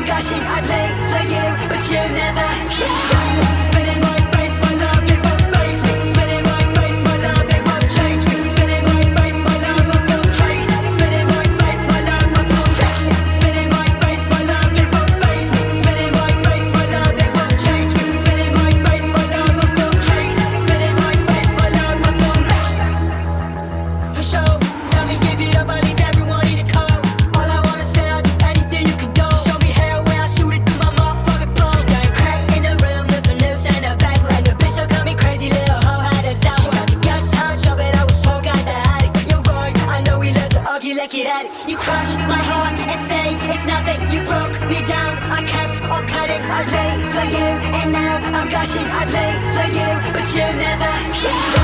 gushing, I play for you, but you never spinning my face, my love, it won't face me. Spinning my face, my love, it won't change me. Spinning my face, my love, I go crazy. Spinning my face, my love, I go straight. Spinning my face, my love, it won't face me. Spinning my face, my love, it won't change me. Spinning my face, my love, I go crazy. Spinning my face, my love, I go mad. For sure, tell me, give it up, I leave everyone in a cold. All I wanna say, I'll do anything you can do. Show me hell where I shoot it through my motherfucking phone. She got a crack in the room with a noose and a back. And the bitch got me crazy, little hoe had us out. She got the gas house, show it I was so got the attic. You're right, I know we love to argue, let's get at it. You crushed my heart and say it's nothing. You broke me down, I kept on cutting. I play for you, and now I'm gushing. I play for you, but you never